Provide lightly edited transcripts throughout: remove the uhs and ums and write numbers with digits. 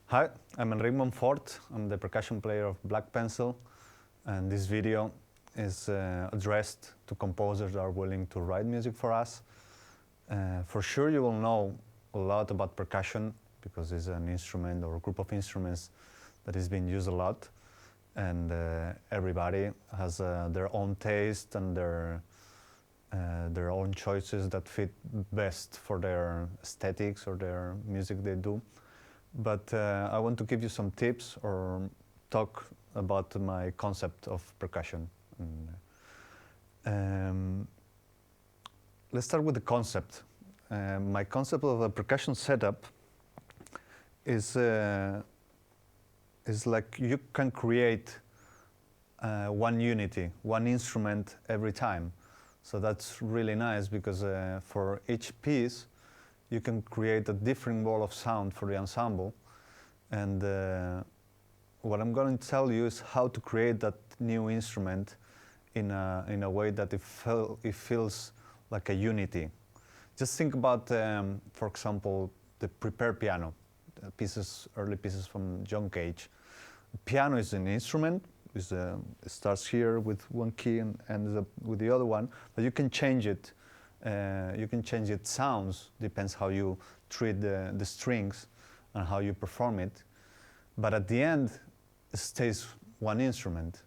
Hi, I'm Enric Monfort. I'm the percussion player of Black Pencil, and this video is addressed to composers that are willing to write music for us. For sure you will know a lot about percussion because it's an instrument or a group of instruments that is being used a lot, and everybody has their own taste and their own choices that fit best for their aesthetics or their music they do. But I want to give you some tips or talk about my concept of percussion. Let's start with the concept. My concept of a percussion setup is like you can create one unity, one instrument every time. So that's really nice because for each piece you can create a different wall of sound for the ensemble. And what I'm going to tell you is how to create that new instrument in a way that it feels like a unity. Just think about, for example, the prepared piano, early pieces from John Cage. Piano is an instrument. It starts here with one key and ends up with the other one, but you can change it. You can change its sounds, depends how you treat the strings and how you perform it. But at the end, it stays one instrument.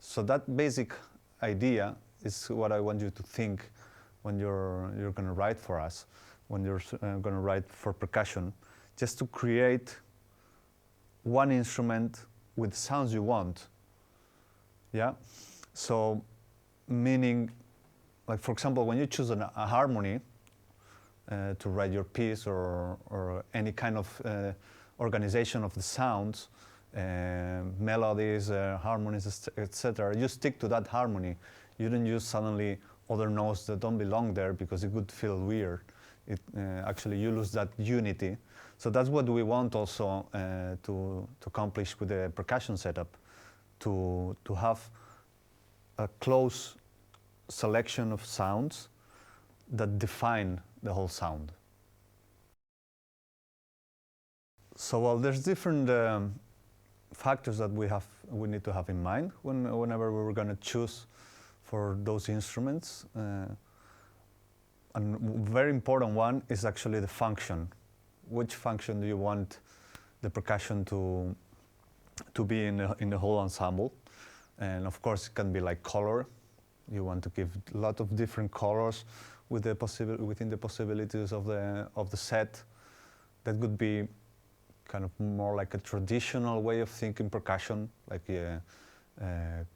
So that basic idea is what I want you to think when you're going to write for us, when you're going to write for percussion, just to create one instrument with sounds you want. Yeah? So, meaning, like for example, when you choose a harmony to write your piece or any kind of organization of the sounds, melodies, harmonies, etc., you stick to that harmony. You don't use suddenly other notes that don't belong there because it would feel weird. Actually, you lose that unity. So that's what we want also to accomplish with the percussion setup, to have a close selection of sounds that define the whole sound. So well, there's different factors that we need to have in mind whenever we're going to choose for those instruments. And very important one is actually the function. Which function do you want the percussion to be in the whole ensemble? And of course, it can be like color. You want to give a lot of different colors within the possibilities of the set. That could be kind of more like a traditional way of thinking percussion, like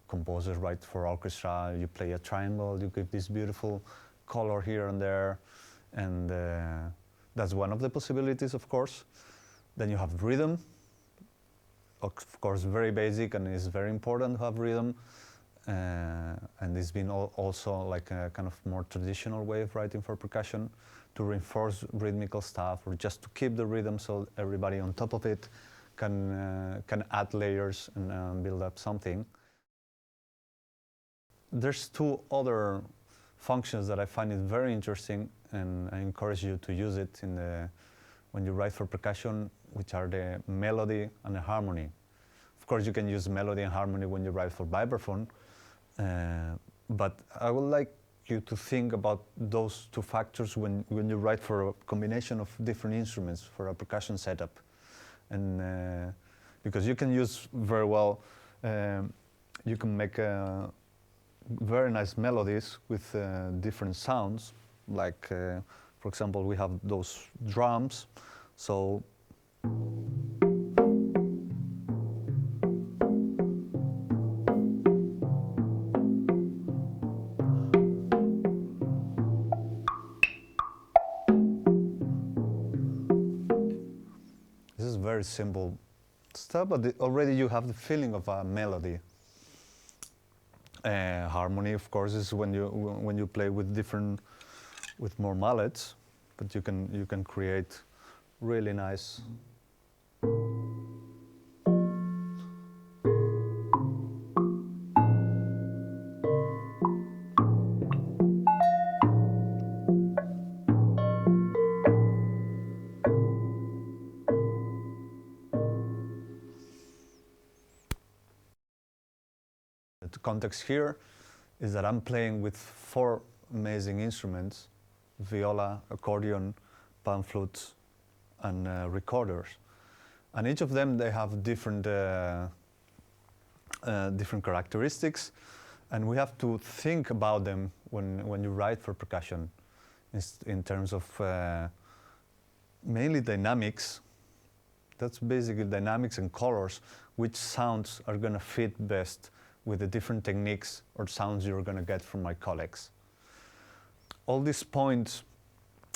composers write for orchestra. You play a triangle, you give this beautiful color here and there, and that's one of the possibilities, of course. Then you have rhythm. Of course, very basic, and it's very important to have rhythm. And it's been also like a kind of more traditional way of writing for percussion, to reinforce rhythmical stuff or just to keep the rhythm so everybody on top of it can add layers and build up something. There's two other functions that I find it very interesting, and I encourage you to use it when you write for percussion, which are the melody and the harmony. Of course, you can use melody and harmony when you write for vibraphone, but I would like you to think about those two factors when you write for a combination of different instruments for a percussion setup. And because you can use very well, you can make very nice melodies with different sounds, like for example, we have those drums. So this is very simple stuff, but already you have the feeling of a melody. Harmony, of course, is when you play with more mallets, but you can create really nice. context here is that I'm playing with 4 amazing instruments: viola, accordion, pan flutes, and recorders. And each of them, they have different different characteristics, and we have to think about them when you write for percussion, in terms of mainly dynamics. That's basically dynamics and colors, which sounds are going to fit best with the different techniques or sounds you're going to get from my colleagues. All these points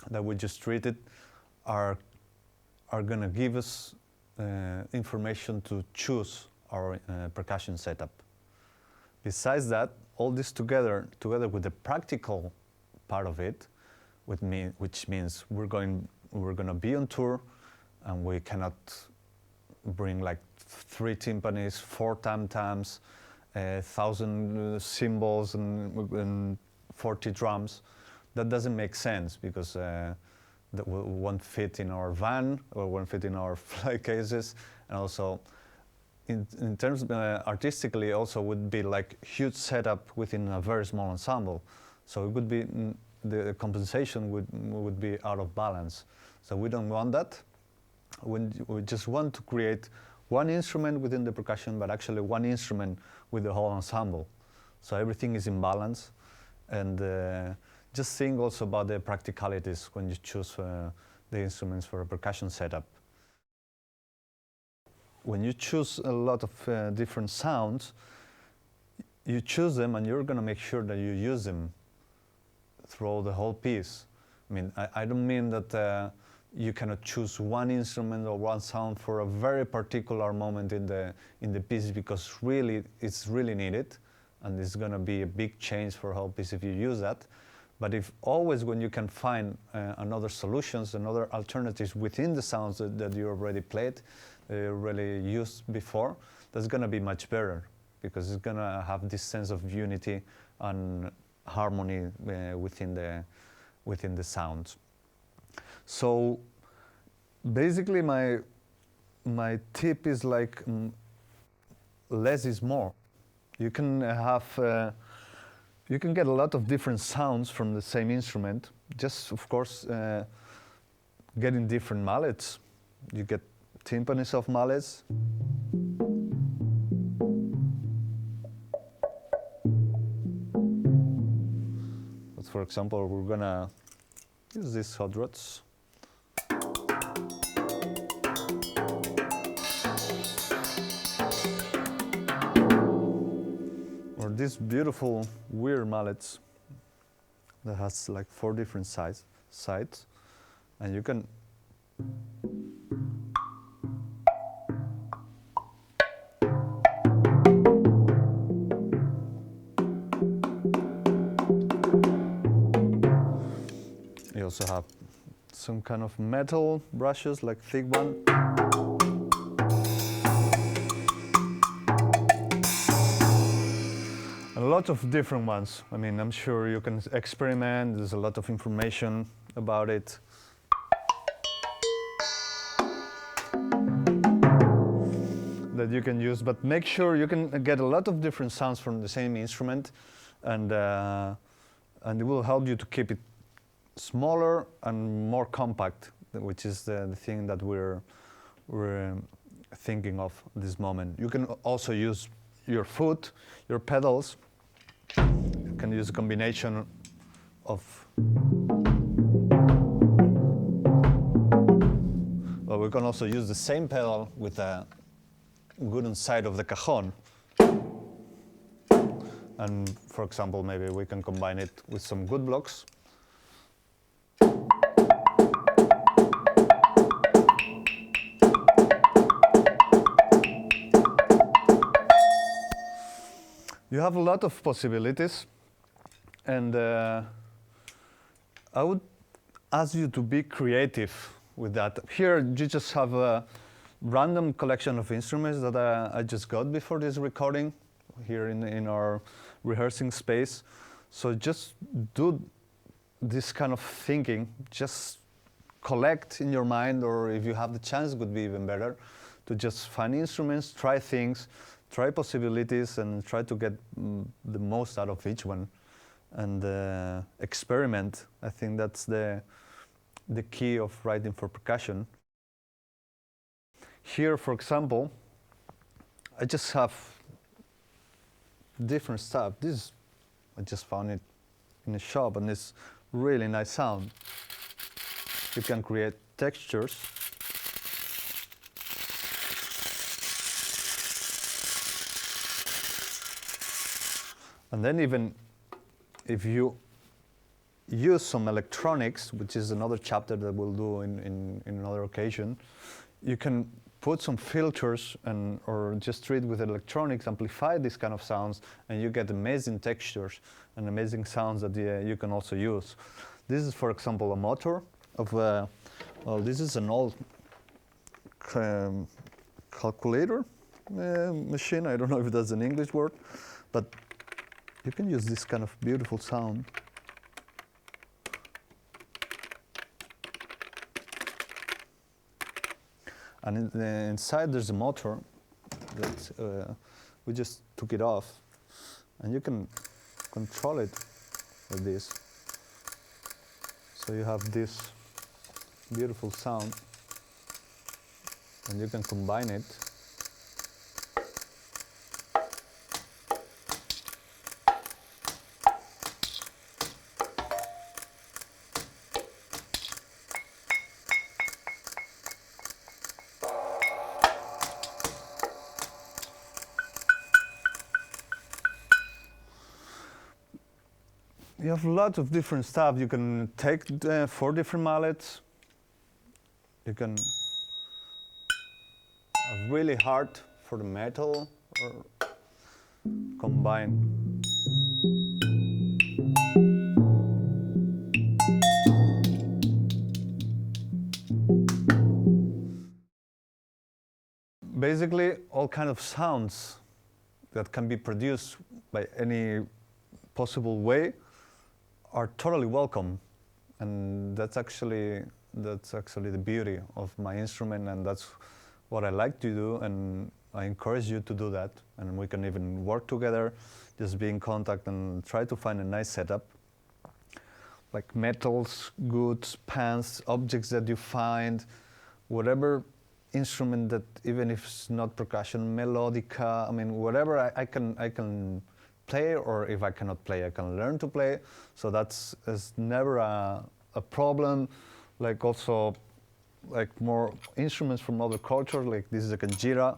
that we just treated are going to give us information to choose our percussion setup. Besides that, all this together with the practical part of it, which means we're going to be on tour, and we cannot bring like 3 timpanis, 4 tam-tams, 1,000 cymbals, and 40 drums. That doesn't make sense, because that won't fit in our van or won't fit in our fly cases, and also in terms of artistically also would be like huge setup within a very small ensemble. So it would be the compensation would be out of balance. So we don't want that. We just want to create one instrument within the percussion, but actually one instrument with the whole ensemble. So everything is in balance, and just think also about the practicalities when you choose the instruments for a percussion setup. When you choose a lot of different sounds, you choose them and you're going to make sure that you use them throughout the whole piece. I mean, I don't mean that you cannot choose one instrument or one sound for a very particular moment in the piece, because really it's really needed, and it's going to be a big change for whole piece if you use that. But if always, when you can find another solutions, another alternatives within the sounds that you already played, really used before, that's going to be much better, because it's going to have this sense of unity and harmony within the sounds. So basically, my tip is like less is more. You can have you can get a lot of different sounds from the same instrument. Just of course getting different mallets. You get timpanis of mallets. But for example, we're gonna use these hot rods. Or these beautiful weird mallets that has like 4 different sides, and you can you also have some kind of metal brushes, like thick one. A lot of different ones. I mean, I'm sure you can experiment. There's a lot of information about it. That you can use, but make sure you can get a lot of different sounds from the same instrument, and it will help you to keep it smaller and more compact, which is the thing that we're thinking of this moment. You can also use your foot, your pedals. You can use a combination of, well, we can also use the same pedal with a wooden side of the cajon. And for example, maybe we can combine it with some wood blocks. You have a lot of possibilities, and I would ask you to be creative with that. Here you just have a random collection of instruments that I just got before this recording here in our rehearsing space. So just do this kind of thinking, just collect in your mind, or if you have the chance, it would be even better to just find instruments, try things, try possibilities and try to get the most out of each one, and experiment. I think that's the key of writing for percussion. Here, for example, I just have different stuff. I just found it in a shop, and it's really nice sound. You can create textures. And then even if you use some electronics, which is another chapter that we'll do in another occasion, you can put some filters or just treat with electronics, amplify these kind of sounds, and you get amazing textures and amazing sounds that you can also use. This is, for example, a motor of well, this is an old calculator machine. I don't know if that's an English word, but you can use this kind of beautiful sound. And inside there's a motor that we just took it off, and you can control it like this. So you have this beautiful sound, and you can combine it. You have lots of different stuff. You can take 4 different mallets. You can have really hard for the metal, or combine. Basically, all kind of sounds that can be produced by any possible way are totally welcome, and that's actually the beauty of my instrument, and that's what I like to do, and I encourage you to do that, and we can even work together, just be in contact and try to find a nice setup, like metals, goods, pans, objects that you find, whatever instrument that, even if it's not percussion, melodica, I mean, whatever I can play, or if I cannot play, I can learn to play. So that's never a problem. Like also, like more instruments from other cultures, like this is a kanjira.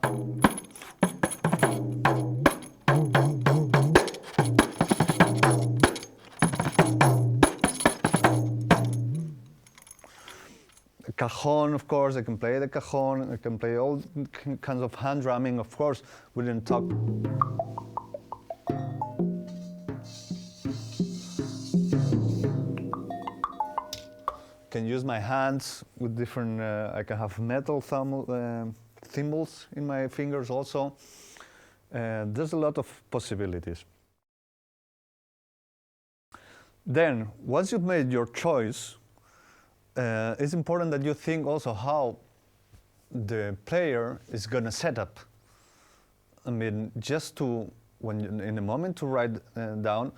The cajon, of course, I can play the cajon. I can play all kinds of hand drumming. Of course, we didn't talk. Can use my hands with different, I can have metal thimbles in my fingers also. There's a lot of possibilities. Then, once you've made your choice, it's important that you think also how the player is going to set up. I mean, just to, in the moment to write down,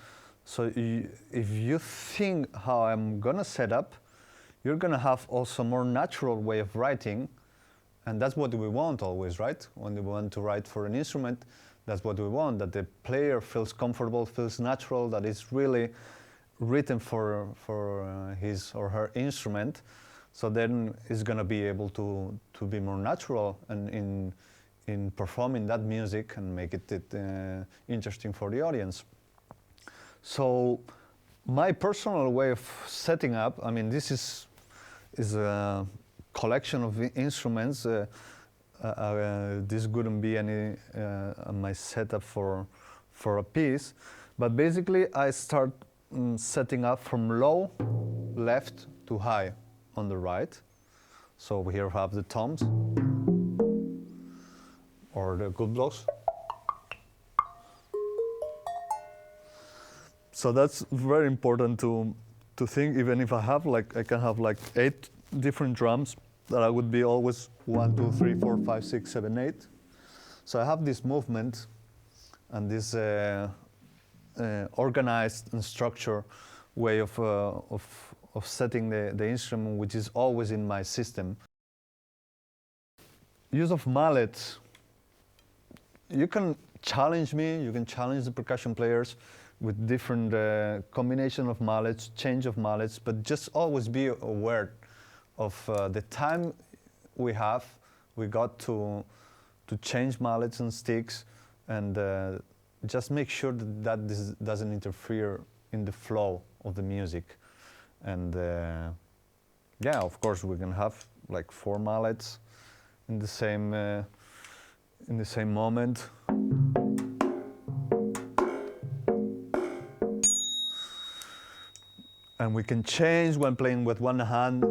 so if you think how I'm going to set up, you're going to have also a more natural way of writing, and that's what we want always, right? When we want to write for an instrument, that's what we want, that the player feels comfortable, feels natural, that it's really written for his or her instrument. So then it's going to be able to be more natural and in performing that music and make it interesting for the audience. So my personal way of setting up, I mean, this is a collection of instruments. This wouldn't be any my setup for a piece, but basically I start setting up from low left to high on the right. So we here have the toms or the good blocks. So that's very important to think. Even if I have I can have 8 different drums, that I would be always 1, 2, 3, 4, 5, 6, 7, 8. So I have this movement and this organized and structured way of setting the instrument, which is always in my system. Use of mallets. You can challenge me, you can challenge the percussion players with different combination of mallets, change of mallets, but just always be aware of the time we got to change mallets and sticks, and just make sure that this doesn't interfere in the flow of the music. And yeah, of course we can have like 4 mallets in the same moment. And we can change when playing with one hand.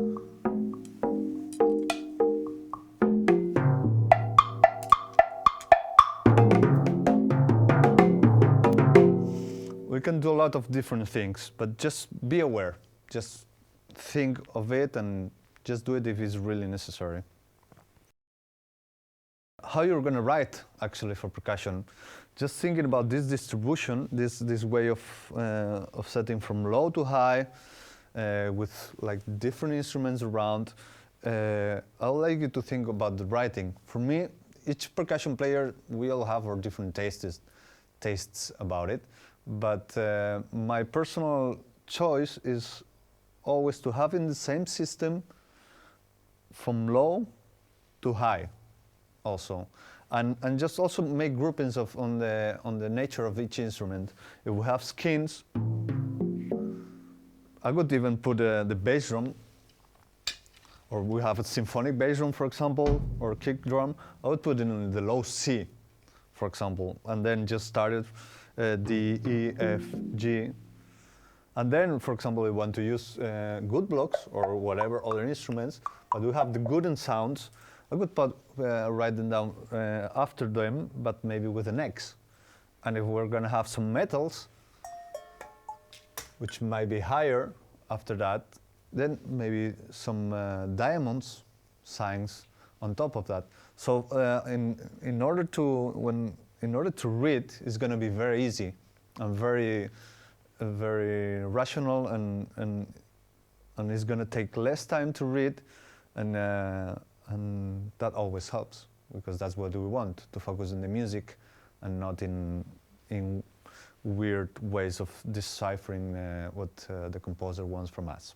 We can do a lot of different things, but just be aware. Just think of it and just do it if it's really necessary. How you're going to write actually for percussion? Just thinking about this distribution, this way of setting from low to high, with like different instruments around. I would like you to think about the writing. For me, each percussion player, we all have our different tastes about it. But my personal choice is always to have in the same system from low to high also. And just also make groupings on the nature of each instrument. If we have skins, I could even put the bass drum, or we have a symphonic bass drum, for example, or a kick drum. I would put it in the low C, for example, and then just started D, E, F, G. And then, for example, we want to use good blocks or whatever other instruments, but we have the gooden sounds. I could write them down after them, but maybe with an X. And if we're going to have some metals, which might be higher after that, then maybe some diamonds signs on top of that. So in order to read, it's going to be very easy and very rational, and it's going to take less time to read, and that always helps, because that's what we want, to focus on the music and not in weird ways of deciphering what the composer wants from us.